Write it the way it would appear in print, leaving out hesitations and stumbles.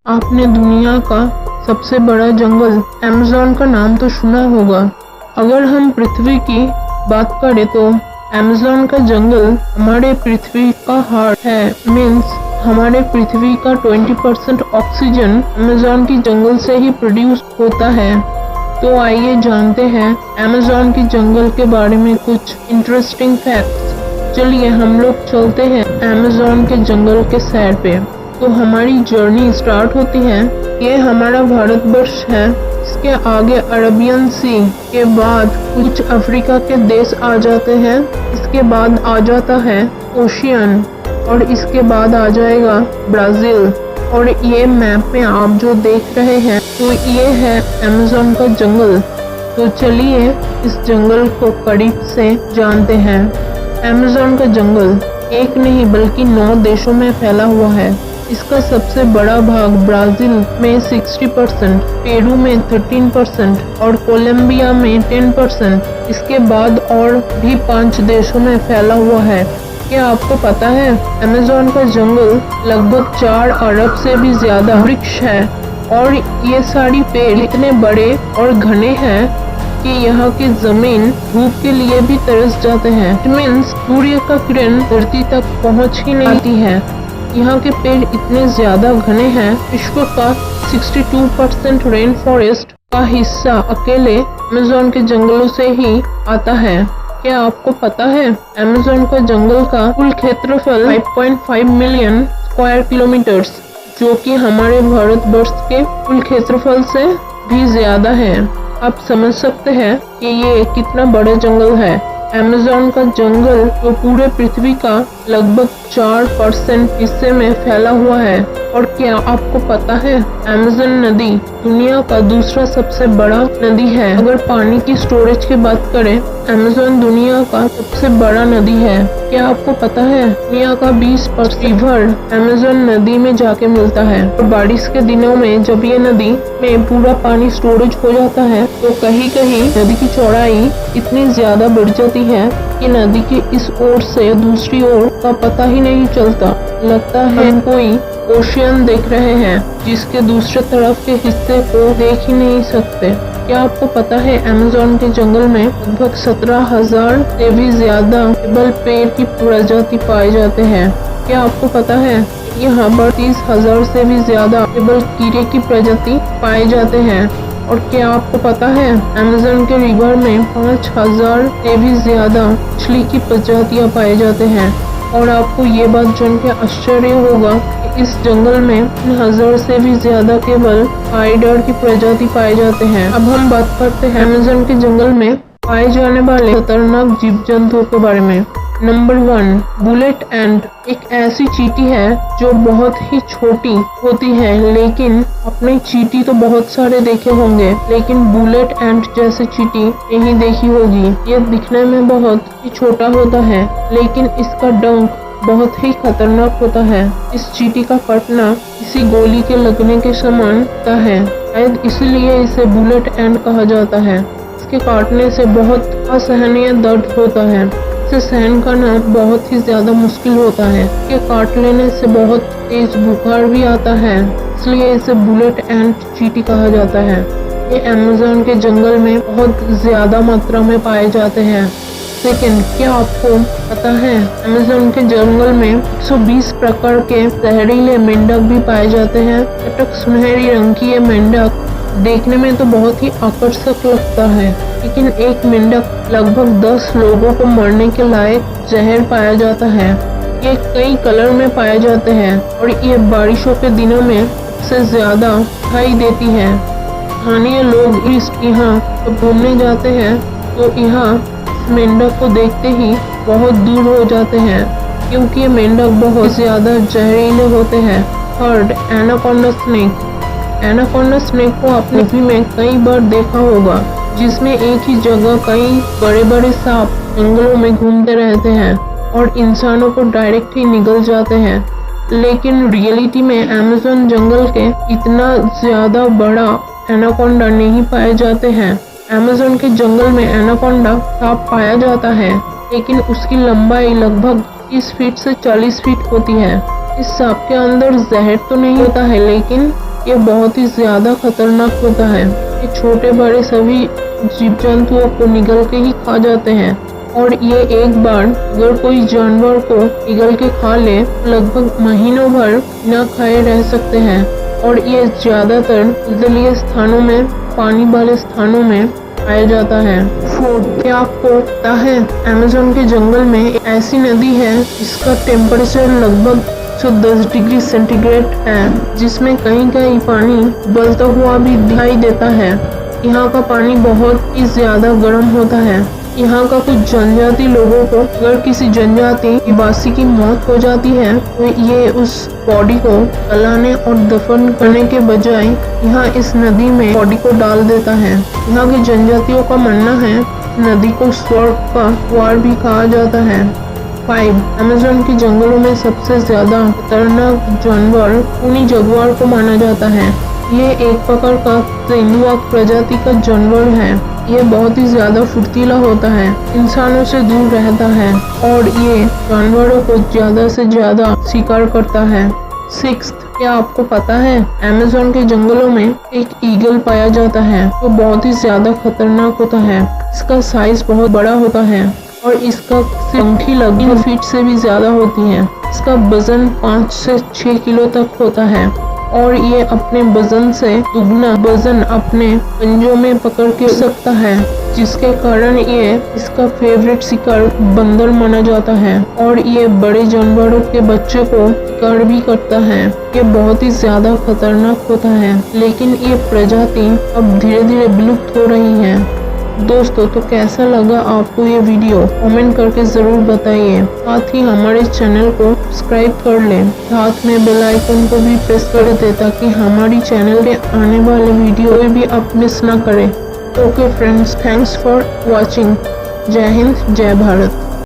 आपने दुनिया का सबसे बड़ा जंगल अमेज़न का नाम तो सुना होगा। अगर हम पृथ्वी की बात करें तो अमेज़न का जंगल हमारे पृथ्वी का हार्ट है। मीन्स हमारे पृथ्वी का 20% ऑक्सीजन अमेज़न की जंगल से ही प्रोड्यूस होता है। तो आइए जानते हैं अमेज़न की जंगल के बारे में कुछ इंटरेस्टिंग फैक्ट्स। चलिए हम लोग चलते हैं अमेज़न के जंगल के सैर पे। तो हमारी जर्नी स्टार्ट होती है। ये हमारा भारतवर्ष है। इसके आगे अरबियन सी के बाद कुछ अफ्रीका के देश आ जाते हैं। इसके बाद आ जाता है ओशियन और इसके बाद आ जाएगा ब्राज़ील। और ये मैप में आप जो देख रहे हैं तो ये है अमेज़न का जंगल। तो चलिए इस जंगल को करीब से जानते हैं। अमेज़न का जंगल एक नहीं बल्कि 9 देशों में फैला हुआ है। इसका सबसे बड़ा भाग ब्राज़ील में 60%, पेरू में 13% और कोलंबिया में 10%। इसके बाद और भी 5 देशों में फैला हुआ है। क्या आपको पता है अमेज़न का जंगल लगभग 4 अरब से भी ज्यादा वृक्ष है और ये सारी पेड़ इतने बड़े और घने हैं कि यहाँ की जमीन धूप के लिए भी तरस जाते हैं। इट मीन्स सूर्य का किरण धरती तक पहुँच ही नहीं पाती है। यहाँ के पेड़ इतने ज्यादा घने हैं। विश्व का 62% रेन फॉरेस्ट का हिस्सा अकेले अमेज़न के जंगलों से ही आता है। क्या आपको पता है अमेज़न का जंगल का कुल क्षेत्रफल 5.5 मिलियन स्क्वायर किलोमीटर्स, जो कि हमारे भारतवर्ष के कुल क्षेत्रफल से भी ज्यादा है। आप समझ सकते हैं कि ये कितना बड़ा जंगल है। अमेज़न का जंगल तो पूरे पृथ्वी का लगभग 4% हिस्से में फैला हुआ है। और क्या आपको पता है अमेज़न नदी दुनिया का दूसरा सबसे बड़ा नदी है। अगर पानी की स्टोरेज की बात करें अमेज़न दुनिया का सबसे बड़ा नदी है। क्या आपको पता है दुनिया का 20% रिवर अमेज़न नदी में जाके मिलता है। और बारिश के दिनों में जब ये नदी में पूरा पानी स्टोरेज हो जाता है तो कहीं कहीं नदी की चौड़ाई इतनी ज्यादा बढ़ जाती है कि नदी की इस ओर से दूसरी ओर का पता ही नहीं चलता। लगता है हम कोई ओशियन देख रहे हैं जिसके दूसरे तरफ के हिस्से को देख ही नहीं सकते। क्या आपको पता है अमेज़न के जंगल में लगभग 17,000 से भी ज्यादा केबल पेड़ की प्रजाति पाए जाते हैं। क्या आपको पता है यहाँ पर 30,000 से भी ज्यादा केबल कीड़े की प्रजाति पाए जाते हैं। और क्या आपको पता है अमेज़न के रिवर में 5,000 से भी ज्यादा मछली की प्रजातियां पाए जाते हैं। और आपको ये बात जान के आश्चर्य होगा कि इस जंगल में 3,000 से भी ज्यादा केवल स्पाइडर की प्रजाति पाए जाते हैं। अब हम बात करते हैं अमेज़न के जंगल में पाए जाने वाले खतरनाक जीव जंतुओं के बारे में। नंबर 1, बुलेट एंट एक ऐसी चींटी है जो बहुत ही छोटी होती है, लेकिन आपने चींटी तो बहुत सारे देखे होंगे लेकिन बुलेट एंट जैसे चींटी नहीं देखी होगी। ये दिखने में बहुत ही छोटा होता है लेकिन इसका डंक बहुत ही खतरनाक होता है। इस चींटी का काटना किसी गोली के लगने के समान होता है। शायद इसलिए इसे बुलेट एंट कहा जाता है। इसके काटने से बहुत असहनीय दर्द होता है। इसे सहन करना बहुत ही ज्यादा मुश्किल होता है। इसके काट लेने से बहुत तेज बुखार भी आता है, इसलिए इसे बुलेट एंट चींटी कहा जाता है। ये अमेज़न के जंगल में बहुत ज्यादा मात्रा में पाए जाते हैं। लेकिन क्या आपको पता है अमेज़न के जंगल में 120 प्रकार के जहरीले मेंढक भी पाए जाते हैं। चटक सुनहरी रंग की ये मेंढक देखने में तो बहुत ही आकर्षक लगता है, लेकिन एक मेंढक लगभग 10 लोगों को मरने के लायक जहर पाया जाता है। ये कई कलर में पाए जाते हैं और ये बारिशों के दिनों में सबसे ज्यादा दिखाई देती है। स्थानीय लोग इस यहाँ जब घूमने जाते हैं तो यहाँ मेंढक को देखते ही बहुत दूर हो जाते हैं, क्योंकि ये मेंढक बहुत ज्यादा जहरीले होते हैं। Third, anaconda snake. Anaconda snake को आपने टीवी में कई बार देखा होगा, जिसमें एक ही जगह कई बड़े बड़े सांप जंगलों में घूमते रहते हैं और इंसानों को डायरेक्ट ही निगल जाते हैं। लेकिन रियलिटी में अमेज़न जंगल के इतना ज्यादा बड़ा एनाकोंडा नहीं पाए जाते हैं। अमेज़न के जंगल में एनाकोंडा सांप पाया जाता है, लेकिन उसकी लंबाई लगभग 30 फीट से 40 फीट होती है। इस सांप के अंदर जहर तो नहीं होता है, लेकिन ये बहुत ही ज्यादा खतरनाक होता है। ये छोटे बड़े सभी जीव जंतुओं को निगल के ही खा जाते हैं और ये एक बार अगर कोई जानवर को निगल के खा ले तो लगभग महीनों भर बिना खाए रह सकते हैं और ये ज्यादातर जलीय स्थानों में, पानी वाले स्थानों में पाया जाता है। फूड, क्या आपको पता है अमेज़न के जंगल में एक ऐसी नदी है जिसका टेम्परेचर लगभग 110 डिग्री सेंटीग्रेड है, जिसमें कहीं कहीं पानी उबलता हुआ भी दिखाई देता है। यहाँ का पानी बहुत ही ज्यादा गर्म होता है। यहाँ का कुछ जनजाति लोगों को अगर किसी जनजाति निवासी की मौत हो जाती है तो ये उस बॉडी को जलाने और दफन करने के बजाय यहाँ इस नदी में बॉडी को डाल देता है। यहाँ के जनजातियों का मानना है नदी को स्वर्ग का द्वार भी कहा जाता है। 5. अमेज़न के जंगलों में सबसे ज्यादा खतरनाक जानवर खूनी जगुआर को माना जाता है। ये एक प्रकार का तेंदुआ प्रजाति का जानवर है। ये बहुत ही ज्यादा फुर्तीला होता है, इंसानों से दूर रहता है और ये जानवरों को ज्यादा से ज्यादा शिकार करता है। 6. क्या आपको पता है अमेज़न के जंगलों में एक ईगल पाया जाता है जो बहुत ही ज्यादा खतरनाक होता है। इसका साइज बहुत बड़ा होता है और इसका पंखी लगभग 3 फीट से भी ज्यादा होती है। इसका वजन 5 से 6 किलो तक होता है और ये अपने वजन से दुगना वजन अपने पंजों में पकड़ के सकता है, जिसके कारण ये इसका फेवरेट शिकार बंदर माना जाता है और ये बड़े जानवरों के बच्चे को शिकार भी करता है। ये बहुत ही ज्यादा खतरनाक होता है, लेकिन ये प्रजाति अब धीरे धीरे विलुप्त हो रही है। दोस्तों, तो कैसा लगा आपको ये वीडियो कमेंट करके जरूर बताइए। साथ ही हमारे चैनल को सब्सक्राइब कर लें, साथ में बेल आइकन को भी प्रेस कर दें ताकि हमारी चैनल पे आने वाले वीडियो भी आप मिस ना करें। Okay friends, thanks for watching. जय हिंद, जय भारत।